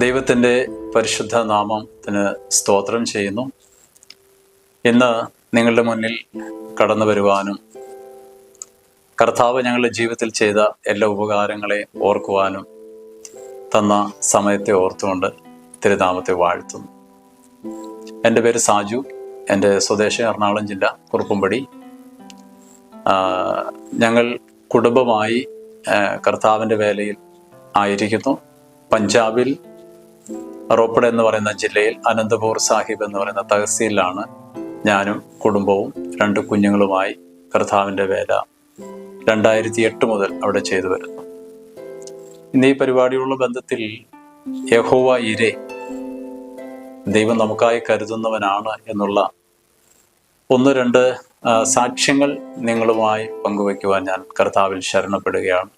ദൈവത്തിൻ്റെ പരിശുദ്ധ നാമത്തിന് സ്തോത്രം ചെയ്യുന്നു. ഇന്ന് നിങ്ങളുടെ മുന്നിൽ കടന്നു വരുവാനും കർത്താവ് ഞങ്ങളുടെ ജീവിതത്തിൽ ചെയ്ത എല്ലാ ഉപകാരങ്ങളെ ഓർക്കുവാനും തന്ന സമയത്തെ ഓർത്തുകൊണ്ട് തിരുനാമത്തെ വാഴ്ത്തുന്നു. എൻ്റെ പേര് സാജു. എൻ്റെ സ്വദേശം എറണാകുളം ജില്ല, കുറുപ്പുംപടി. ഞങ്ങൾ കുടുംബമായി കർത്താവിൻ്റെ വേലയിൽ ആയിരിക്കുന്നു. പഞ്ചാബിൽ റോപ്പഡ് എന്ന് പറയുന്ന ജില്ലയിൽ അനന്തപൂർ സാഹിബ് എന്ന് പറയുന്ന തഹസീലിലാണ് ഞാനും കുടുംബവും 2 കുഞ്ഞുങ്ങളുമായി കർത്താവിൻ്റെ വേല 2008 മുതൽ അവിടെ ചെയ്തു വരുന്നു. ഇന്ന് ഈ പരിപാടിയുള്ള ബന്ധത്തിൽ യഹോവ ഇരേ, ദൈവം നമുക്കായി കരുതുന്നവനാണ് എന്നുള്ള 1-2 സാക്ഷ്യങ്ങൾ നിങ്ങളുമായി പങ്കുവയ്ക്കുവാൻ ഞാൻ കർത്താവിൽ ശരണപ്പെടുകയാണ്.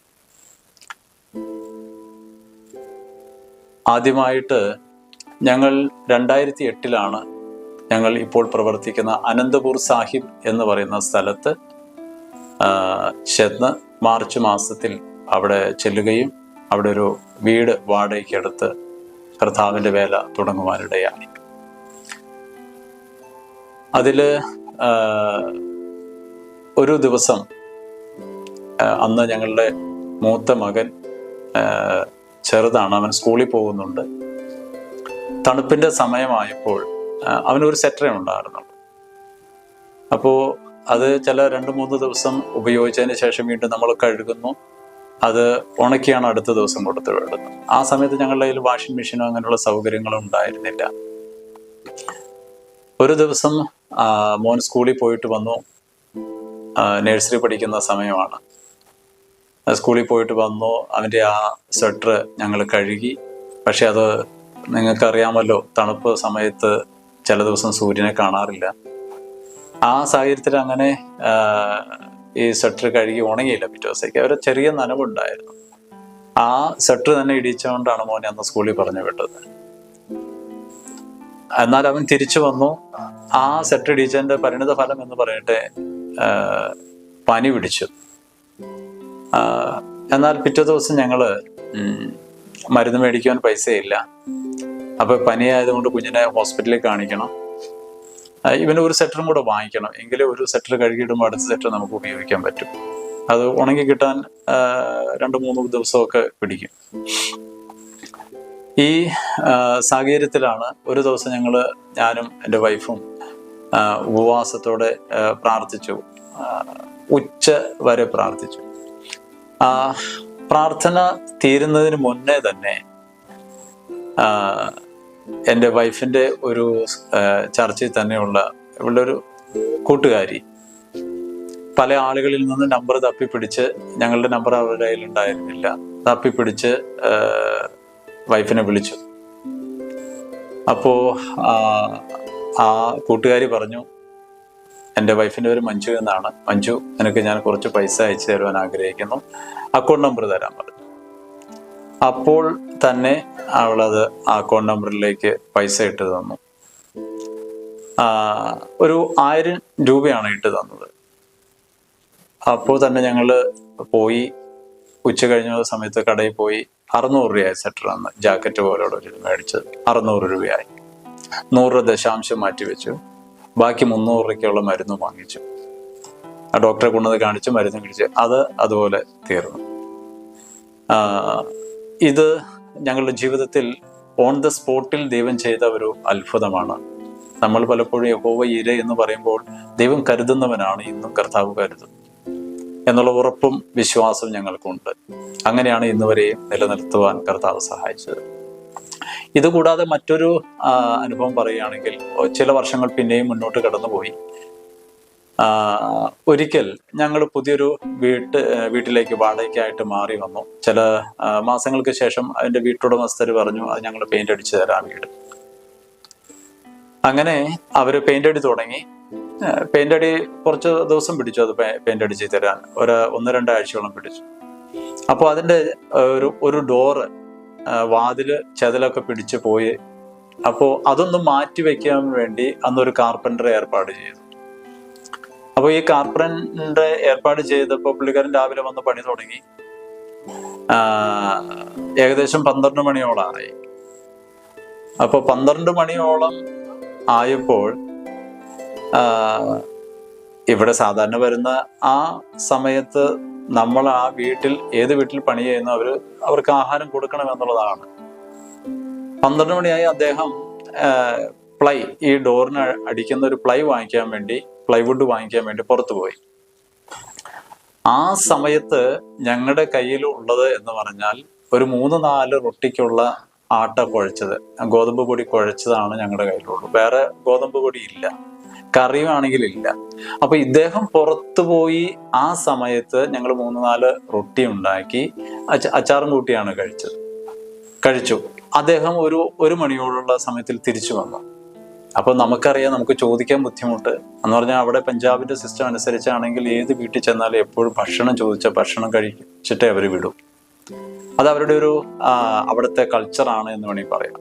ആദ്യമായിട്ട് ഞങ്ങൾ 2008 ഞങ്ങൾ ഇപ്പോൾ പ്രവർത്തിക്കുന്ന അനന്തപൂർ സാഹിബ് എന്ന് പറയുന്ന സ്ഥലത്ത് ചെന്ന് മാർച്ച് മാസത്തിൽ അവിടെ ചെല്ലുകയും അവിടെ ഒരു വീട് വാടകയ്ക്കെടുത്ത് കർത്താവിൻ്റെ വേല തുടങ്ങുവാനിടയായി. അതിൽ ഒരു ദിവസം അന്ന് ഞങ്ങളുടെ മൂത്ത മകൻ ചെറുതാണ്, അവൻ സ്കൂളിൽ പോകുന്നുണ്ട്. തണുപ്പിൻ്റെ സമയമായപ്പോൾ അവനൊരു സെറ്ററേ ഉണ്ടായിരുന്നുള്ളൂ. അപ്പോൾ അത് ചില 2-3 ദിവസം ഉപയോഗിച്ചതിന് ശേഷം വീണ്ടും നമ്മൾ കഴുകുന്നു, അത് ഉണക്കിയാണ് അടുത്ത ദിവസം കൊടുത്തു വിടുന്നത്. ആ സമയത്ത് ഞങ്ങളുടെ കയ്യിൽ വാഷിംഗ് മെഷീനോ അങ്ങനെയുള്ള സൗകര്യങ്ങളും ഉണ്ടായിരുന്നില്ല. ഒരു ദിവസം മോൻ സ്കൂളിൽ പോയിട്ട് വന്നു. നഴ്സറി പഠിക്കുന്ന സമയമാണ്. സ്കൂളിൽ പോയിട്ട് വന്നു. അവൻ്റെ ആ സ്വെറ്റർ ഞങ്ങൾ കഴുകി. പക്ഷെ അത് നിങ്ങൾക്കറിയാമല്ലോ, തണുപ്പ് സമയത്ത് ചില ദിവസം സൂര്യനെ കാണാറില്ല. ആ സാഹചര്യത്തിൽ അങ്ങനെ ഈ സ്വെറ്റർ കഴുകി ഉണങ്ങിയില്ല. പിറ്റേ ദിവസത്തേക്ക് ഒരു ചെറിയ നനവുണ്ടായിരുന്നു. ആ സ്വെറ്റർ തന്നെ ഇടിച്ചുകൊണ്ടാണ് മോനെ അന്ന് സ്കൂളിൽ പറഞ്ഞു വിട്ടത്. എന്നാൽ അവൻ തിരിച്ചു വന്നു. ആ സ്വെറ്റർ ഇടിച്ചതിൻ്റെ പരിണിത ഫലം എന്ന് പറയട്ടെ, പനി പിടിച്ചു. എന്നാൽ പിറ്റേ ദിവസം ഞങ്ങൾ മരുന്ന് മേടിക്കുവാൻ പൈസയില്ല. അപ്പോൾ പനിയായതുകൊണ്ട് കുഞ്ഞിനെ ഹോസ്പിറ്റലിൽ കാണിക്കണം. ഇവന് ഒരു സെറ്ററും കൂടെ വാങ്ങിക്കണം, എങ്കിലും ഒരു സെറ്റർ കഴുകിയിടുമ്പോൾ അടുത്ത സെറ്റർ നമുക്ക് ഉപയോഗിക്കാൻ പറ്റും. അത് ഉണങ്ങി കിട്ടാൻ 2-3 ദിവസമൊക്കെ പിടിക്കും. ഈ സാഹചര്യത്തിലാണ് ഒരു ദിവസം ഞാനും എൻ്റെ വൈഫും ഉപവാസത്തോടെ പ്രാർത്ഥിച്ചു. ഉച്ച വരെ പ്രാർത്ഥിച്ചു. പ്രാർത്ഥന തീരുന്നതിന് മുന്നേ തന്നെ എൻ്റെ വൈഫിൻ്റെ ഒരു ചർച്ചിൽ തന്നെയുള്ള ഇവളുടെ ഒരു കൂട്ടുകാരി പല ആളുകളിൽ നിന്ന് നമ്പർ തപ്പിപ്പിടിച്ച്, ഞങ്ങളുടെ നമ്പർ അവരുടെ കയ്യിൽ ഉണ്ടായിരുന്നില്ല, തപ്പിപ്പിടിച്ച് വൈഫിനെ വിളിച്ചു. അപ്പോൾ ആ കൂട്ടുകാരി പറഞ്ഞു, എൻ്റെ വൈഫിൻ്റെ പേര് മഞ്ജു എന്നാണ്. മഞ്ജു, നിനക്ക് ഞാൻ കുറച്ച് പൈസ അയച്ചു തരുവാൻ ആഗ്രഹിക്കുന്നു, അക്കൗണ്ട് നമ്പർ തരാൻ പറഞ്ഞു. അപ്പോൾ തന്നെ അവളത് അക്കൗണ്ട് നമ്പറിലേക്ക് പൈസ ഇട്ട് തന്നു. ഒരു 1000 രൂപയാണ് ഇട്ട് തന്നത്. അപ്പോൾ തന്നെ ഞങ്ങൾ പോയി, ഉച്ച കഴിഞ്ഞ സമയത്ത് കടയിൽ പോയി 600 രൂപയായി സെറ്റർ. അന്ന് ജാക്കറ്റ് പോലെയുള്ള ഒരു മേടിച്ചത് 600 രൂപയായി. 100 ദശാംശം മാറ്റി വെച്ചു. ബാക്കി 300 രൂപയ്ക്കുള്ള മരുന്ന് വാങ്ങിച്ചു. ആ ഡോക്ടറെ കൊണ്ടുവന്ന് കാണിച്ച് മരുന്ന് കഴിച്ച് അത് അതുപോലെ തീർന്നു. ഇത് ഞങ്ങളുടെ ജീവിതത്തിൽ ഓൺ ദ സ്പോട്ടിൽ ദൈവം ചെയ്ത ഒരു അത്ഭുതമാണ്. നമ്മൾ പലപ്പോഴും യഹോവ ഇര എന്ന് പറയുമ്പോൾ ദൈവം കരുതുന്നവനാണ്, ഇന്നും കർത്താവ് കരുതും എന്നുള്ള ഉറപ്പും വിശ്വാസവും ഞങ്ങൾക്കുണ്ട്. അങ്ങനെയാണ് ഇന്നുവരെയും നിലനിർത്തുവാൻ കർത്താവ് സഹായിച്ചത്. ഇതുകൂടാതെ മറ്റൊരു അനുഭവം പറയുകയാണെങ്കിൽ, ചില വർഷങ്ങൾ പിന്നെയും മുന്നോട്ട് കടന്നുപോയി. ഒരിക്കൽ ഞങ്ങൾ പുതിയൊരു വീട്ടിലേക്ക് വാടകയ്ക്കായിട്ട് മാറി വന്നു. ചില മാസങ്ങൾക്ക് ശേഷം അതിൻ്റെ വീട്ടുടമസ്ഥർ പറഞ്ഞു, അത് ഞങ്ങൾ പെയിന്റ് അടിച്ചു തരാം വീട്. അങ്ങനെ അവർ പെയിന്റ് അടി തുടങ്ങി. പെയിന്റ് അടി കുറച്ച് ദിവസം പിടിച്ചു, അത് പെയിന്റ് അടിച്ച് തരാൻ 1-2 ആഴ്ചയോളം പിടിച്ചു. അപ്പോൾ അതിൻ്റെ ഒരു ഡോറ്, വാതില് ചെതലൊക്കെ പിടിച്ചു പോയി. അപ്പോൾ അതൊന്ന് മാറ്റി വെക്കാൻ വേണ്ടി അന്നൊരു കാർപ്പൻ്റർ ഏർപ്പാട് ചെയ്തു. അപ്പോൾ ഈ കാർപ്പൻ്റർ ഏർപ്പാട് ചെയ്തപ്പോൾ പുള്ളിക്കാരൻ രാവിലെ വന്ന് പണി തുടങ്ങി. ഏകദേശം 12 മണിയോളായി. അപ്പോൾ 12 മണിയോളം ആയപ്പോൾ ഇവിടെ സാധാരണ വരുന്ന ആ സമയത്ത് നമ്മൾ ആ ഏത് വീട്ടിൽ പണി ചെയ്യുന്നു അവർക്ക് ആഹാരം കൊടുക്കണം എന്നുള്ളതാണ്. 12 മണിയായി അദ്ദേഹം ഈ ഡോറിന് അടിക്കുന്ന ഒരു പ്ലൈവുഡ് വാങ്ങിക്കാൻ വേണ്ടി പുറത്തു പോയി. ആ സമയത്ത് ഞങ്ങളുടെ കയ്യിൽ ഉള്ളത് എന്ന് പറഞ്ഞാൽ ഒരു 3-4 റൊട്ടിക്കുള്ള ആട്ട കുഴച്ചത്, ഗോതമ്പ് പൊടി കുഴച്ചതാണ് ഞങ്ങളുടെ കയ്യിലുള്ളൂ. വേറെ ഗോതമ്പ് പൊടി ഇല്ല, കറിയുമാണെങ്കിൽ ഇല്ല. അപ്പൊ ഇദ്ദേഹം പുറത്തു പോയി ആ സമയത്ത് ഞങ്ങൾ 3-4 റൊട്ടി ഉണ്ടാക്കി അച്ചാറും കൂട്ടിയാണ് കഴിച്ചു. അദ്ദേഹം ഒരു മണിയോടുള്ള സമയത്തിൽ തിരിച്ചു വന്നു. അപ്പൊ നമുക്കറിയാം, നമുക്ക് ചോദിക്കാൻ ബുദ്ധിമുട്ട് എന്ന് പറഞ്ഞാൽ അവിടെ പഞ്ചാബിന്റെ സിസ്റ്റം അനുസരിച്ചാണെങ്കിൽ ഏത് വീട്ടിൽ ചെന്നാലും എപ്പോഴും ഭക്ഷണം കഴിച്ചിട്ടേ അവർ വിടും. അത് അവരുടെ ഒരു അവിടുത്തെ കൾച്ചറാണ് എന്ന് വേണമെങ്കിൽ പറയാം.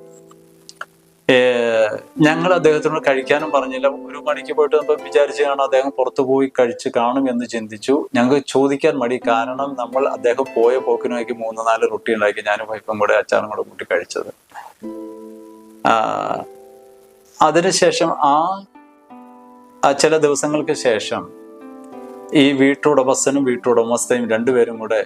ഞങ്ങൾ അദ്ദേഹത്തിനോട് കഴിക്കാനും പറഞ്ഞില്ല. 1 മണിക്ക് പോയിട്ട് നമ്മൾ വിചാരിച്ചു കാണാം അദ്ദേഹം പുറത്തു പോയി കഴിച്ച് കാണും എന്ന് ചിന്തിച്ചു. ഞങ്ങൾക്ക് ചോദിക്കാൻ മടി, കാരണം അദ്ദേഹം പോയ പോക്കിനുമാക്കി 3-4 റൊട്ടി ഉണ്ടാക്കി ഞാനും വൈഫും കൂടെ അച്ചാറും കൂടെ കൂട്ടി കഴിച്ചത്. അതിനുശേഷം ചില ദിവസങ്ങൾക്ക് ശേഷം ഈ വീട്ടുടമസ്ഥയും രണ്ടുപേരും കൂടെ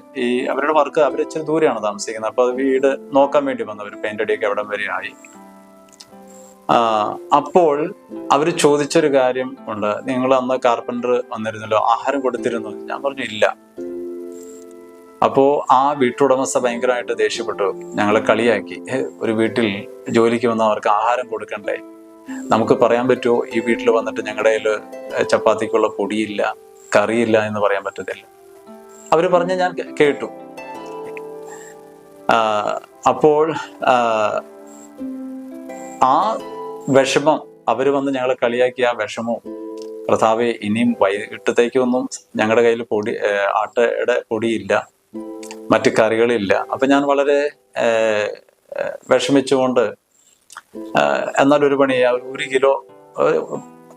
അവരുടെ വർക്ക് ഇച്ചിരി ദൂരെയാണ് താമസിക്കുന്നത്. അപ്പൊ വീട് നോക്കാൻ വേണ്ടി വന്നവർ പെയിന്റ് അടിയൊക്കെ എവിടം വരെ ആയി. അപ്പോൾ അവർ ചോദിച്ചൊരു കാര്യം ഉണ്ട്, നിങ്ങൾ അന്ന് കാർപ്പൻറ്റർ വന്നിരുന്നല്ലോ, ആഹാരം കൊടുത്തിരുന്നു? ഞാൻ പറഞ്ഞു ഇല്ല. അപ്പോ ആ വീട്ടുടമസ്ഥ ഭയങ്കരമായിട്ട് ദേഷ്യപ്പെട്ടു, ഞങ്ങളെ കളിയാക്കി. ഒരു വീട്ടിൽ ജോലിക്ക് വന്ന അവർക്ക് ആഹാരം കൊടുക്കണ്ടേ? നമുക്ക് പറയാൻ പറ്റുമോ ഈ വീട്ടിൽ വന്നിട്ട് ഞങ്ങളുടെ കയ്യിൽ ചപ്പാത്തിക്കുള്ള പൊടിയില്ല, കറിയില്ല എന്ന് പറയാൻ പറ്റത്തില്ല? അവര് പറഞ്ഞ് ഞാൻ കേട്ടു. അപ്പോൾ ആ വിഷമം, അവര് വന്ന് ഞങ്ങളെ കളിയാക്കി ആ വിഷമവും, കർത്താവേ ഇനിയും വൈകിട്ടത്തേക്കൊന്നും ഞങ്ങളുടെ കയ്യിൽ ആട്ടയുടെ പൊടിയില്ല, മറ്റു കറികളില്ല. അപ്പൊ ഞാൻ വളരെ വിഷമിച്ചുകൊണ്ട് എന്നാൽ ഒരു പണി, 1 കിലോ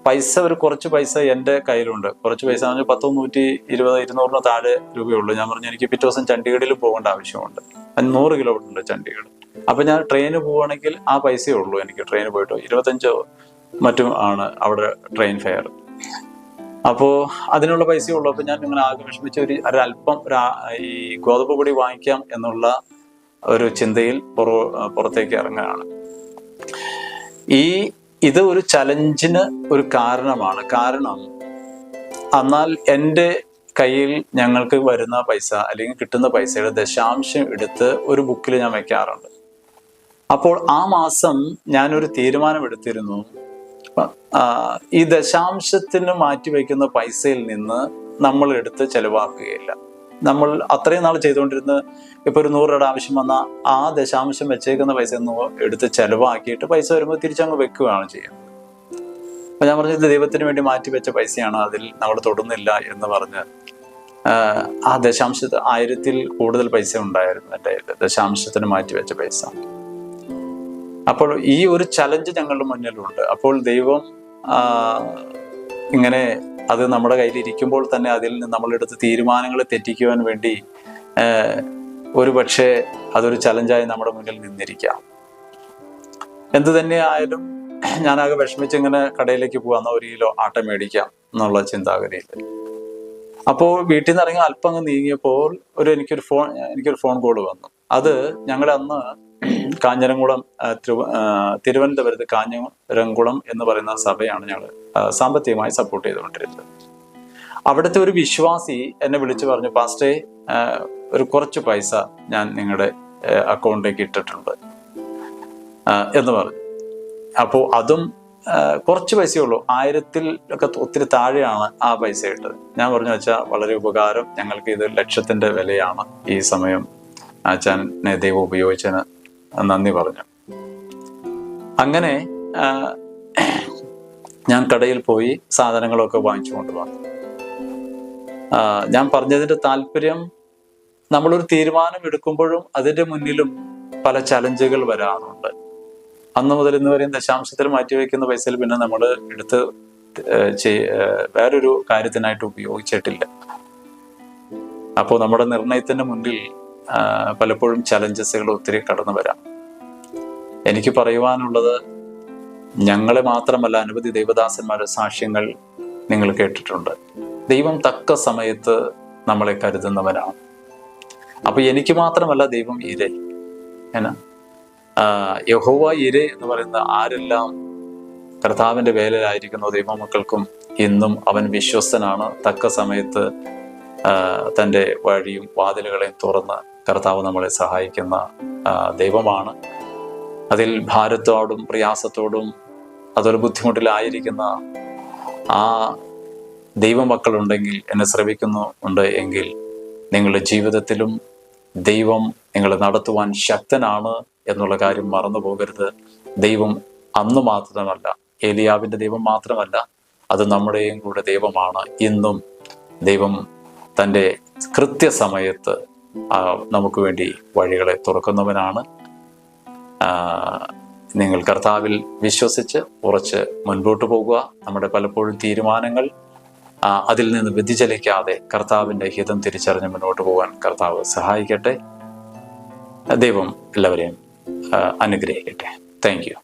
പൈസ, കുറച്ച് പൈസ എൻ്റെ കയ്യിലുണ്ട്. കുറച്ച് പൈസ 120-200 താഴെ രൂപയുള്ളൂ. ഞാൻ പറഞ്ഞു എനിക്ക് പിറ്റേ ദിവസം ചണ്ഡീഗഡിൽ പോകേണ്ട ആവശ്യമുണ്ട്, 100 കിലോമീറ്റർ ഉണ്ട് ചണ്ഡീഗഡ്. അപ്പൊ ഞാൻ ട്രെയിന് പോവുകയാണെങ്കിൽ ആ പൈസയേ ഉള്ളൂ എനിക്ക്. ട്രെയിന് പോയിട്ടോ 25 മറ്റും ആണ് അവിടെ ട്രെയിൻ ഫെയർ. അപ്പോ അതിനുള്ള പൈസയേ ഉള്ളൂ. അപ്പൊ ഞാൻ ഇങ്ങനെ ആകെ വിഷമിച്ച് ഒരല്പം ഈ ഗോതമ്പ് പൊടി വാങ്ങിക്കാം എന്നുള്ള ഒരു ചിന്തയിൽ പുറത്തേക്ക് ഇറങ്ങുകയാണ്. ഇത് ഒരു ചലഞ്ചിന് ഒരു കാരണമാണ്. കാരണം എന്നാൽ എൻ്റെ കയ്യിൽ ഞങ്ങൾക്ക് വരുന്ന പൈസ അല്ലെങ്കിൽ കിട്ടുന്ന പൈസയുടെ ദശാംശം എടുത്ത് ഒരു ബുക്കിൽ ഞാൻ വെക്കാറുണ്ട്. അപ്പോൾ ആ മാസം ഞാനൊരു തീരുമാനം എടുത്തിരുന്നു, ഈ ദശാംശത്തിന് മാറ്റിവെക്കുന്ന പൈസയിൽ നിന്ന് നമ്മൾ എടുത്ത് ചെലവാക്കുകയില്ല. നമ്മൾ അത്രയും നാൾ ചെയ്തുകൊണ്ടിരുന്ന, ഇപ്പൊ ഒരു 100 രൂപയുടെ ആവശ്യം വന്നാൽ ആ ദശാംശം വെച്ചേക്കുന്ന പൈസ എടുത്ത് ചെലവാക്കിയിട്ട് പൈസ വരുമ്പോൾ തിരിച്ചങ്ങ് വെക്കുകയാണ് ചെയ്യുന്നത്. അപ്പൊ ഞാൻ പറഞ്ഞത് ദൈവത്തിന് വേണ്ടി മാറ്റിവെച്ച പൈസയാണ്, അതിൽ നമ്മൾ തൊടുന്നില്ല എന്ന് പറഞ്ഞ് ആ 1000-ൽ കൂടുതൽ പൈസ ഉണ്ടായിരുന്നു എൻ്റെ ദശാംശത്തിന് മാറ്റിവെച്ച പൈസ. അപ്പോൾ ഈ ഒരു ചലഞ്ച് ഞങ്ങളുടെ മുന്നിലുണ്ട്. അപ്പോൾ ദൈവം ഇങ്ങനെ അത് നമ്മുടെ കയ്യിൽ ഇരിക്കുമ്പോൾ തന്നെ അതിൽ നിന്ന് നമ്മളെടുത്ത് തീരുമാനങ്ങൾ തെറ്റിക്കുവാൻ വേണ്ടി ഒരു പക്ഷേ അതൊരു ചലഞ്ചായി നമ്മുടെ മുന്നിൽ നിന്നിരിക്കാം. എന്തു തന്നെ ആയാലും ഞാനാകെ വിഷമിച്ച് ഇങ്ങനെ കടയിലേക്ക് പോകാം, 1 കിലോ ആട്ട മേടിക്കാം എന്നുള്ള ചിന്താഗതിയിൽ. അപ്പോൾ വീട്ടിൽ നിന്ന് ഇറങ്ങി അല്പം അങ്ങ് നീങ്ങിയപ്പോൾ എനിക്കൊരു ഫോൺ കോൾ വന്നു. അത് ഞങ്ങളുടെ അന്ന് കാഞ്ഞിരംകുളം, തിരുവനന്തപുരത്ത് കാഞ്ഞിരംകുളം എന്ന് പറയുന്ന സഭയാണ് ഞങ്ങൾ സാമ്പത്തികമായി സപ്പോർട്ട് ചെയ്തുകൊണ്ടിരുന്നത്. അവിടുത്തെ ഒരു വിശ്വാസി എന്നെ വിളിച്ചു പറഞ്ഞു, പാസ്റ്റേ ഒരു കുറച്ച് പൈസ ഞാൻ നിങ്ങളുടെ അക്കൗണ്ടിലേക്ക് ഇട്ടിട്ടുണ്ട് എന്ന് പറഞ്ഞു. അപ്പോൾ അതും കുറച്ച് പൈസയേ ഉള്ളൂ, 1000-ൽ ഒക്കെ ഒത്തിരി താഴെയാണ് ആ പൈസ ഇട്ടത്. ഞാൻ പറഞ്ഞു, വെച്ചാൽ വളരെ ഉപകാരം, ഞങ്ങൾക്ക് ഇത് 1,00,000-ന്റെ വിലയാണ് ഈ സമയം, അച്ഛനെ ദൈവം ഉപയോഗിച്ചതിന് നന്ദി പറഞ്ഞു. അങ്ങനെ ഞാൻ കടയിൽ പോയി സാധനങ്ങളൊക്കെ വാങ്ങിച്ചു കൊണ്ടുവന്നു. ഞാൻ പറഞ്ഞതിന്റെ താല്പര്യം, നമ്മളൊരു തീരുമാനം എടുക്കുമ്പോഴും അതിന്റെ മുന്നിലും പല ചലഞ്ചുകൾ വരാറുണ്ട്. അന്ന് മുതൽ ഇന്ന് വരെയും ദശാംശത്തിൽ മാറ്റിവെക്കുന്ന പൈസയിൽ പിന്നെ നമ്മൾ എടുത്ത് വേറൊരു കാര്യത്തിനായിട്ട് ഉപയോഗിച്ചിട്ടില്ല. അപ്പോൾ നമ്മുടെ നിർണയത്തിന്റെ മുന്നിൽ പലപ്പോഴും ചലഞ്ചസുകൾ ഒത്തിരി കടന്നു വരാം. എനിക്ക് പറയുവാനുള്ളത്, ഞങ്ങളെ മാത്രമല്ല, അനവധി ദൈവദാസന്മാരുടെ സാക്ഷ്യങ്ങൾ നിങ്ങൾ കേട്ടിട്ടുണ്ട്. ദൈവം തക്ക സമയത്ത് നമ്മളെ കരുതുന്നവനാണ്. അപ്പൊ എനിക്ക് മാത്രമല്ല ദൈവം ഇരേ എന്നാ യഹോവ ഇരേ എന്ന് പറയുന്ന ആരെല്ലാം കർത്താവിന്റെ വേലയിലായിരിക്കുന്ന ദൈവമക്കൾക്കും ഇന്നും അവൻ വിശ്വസ്തനാണ്. തക്ക സമയത്ത് തൻ്റെ വഴിയും വാതിലുകളെയും തുറന്ന് കർത്താവ് നമ്മളെ സഹായിക്കുന്ന ദൈവമാണ്. അതിൽ ഭാരത്തോടും പ്രയാസത്തോടും അതൊരു ബുദ്ധിമുട്ടിലായിരിക്കുന്ന ആ ദൈവമക്കളുണ്ടെങ്കിൽ, എന്നെ ശ്രമിക്കുന്നുണ്ട് എങ്കിൽ, നിങ്ങളുടെ ജീവിതത്തിലും ദൈവം നിങ്ങളെ നടത്തുവാൻ ശക്തനാണ് എന്നുള്ള കാര്യം മറന്നു പോകരുത്. ദൈവം അന്ന് മാത്രമല്ല, ഏലിയാവിൻ്റെ ദൈവം മാത്രമല്ല, അത് നമ്മുടെയും കൂടെ ദൈവമാണ്. ഇന്നും ദൈവം തൻ്റെ കൃത്യസമയത്ത് നമുക്ക് വേണ്ടി വഴികളെ തുറക്കുന്നവനാണ്. നിങ്ങൾ കർത്താവിൽ വിശ്വസിച്ച് ഉറച്ച് മുൻപോട്ട് പോകുക. നമ്മുടെ പലപ്പോഴും തീരുമാനങ്ങൾ അതിൽ നിന്ന് വ്യതിചലിക്കാതെ കർത്താവിൻ്റെ ഹിതം തിരിച്ചറിഞ്ഞ് മുന്നോട്ട് പോകാൻ കർത്താവ് സഹായിക്കട്ടെ. ദൈവം എല്ലാവരെയും അനുഗ്രഹിക്കട്ടെ. Thank you.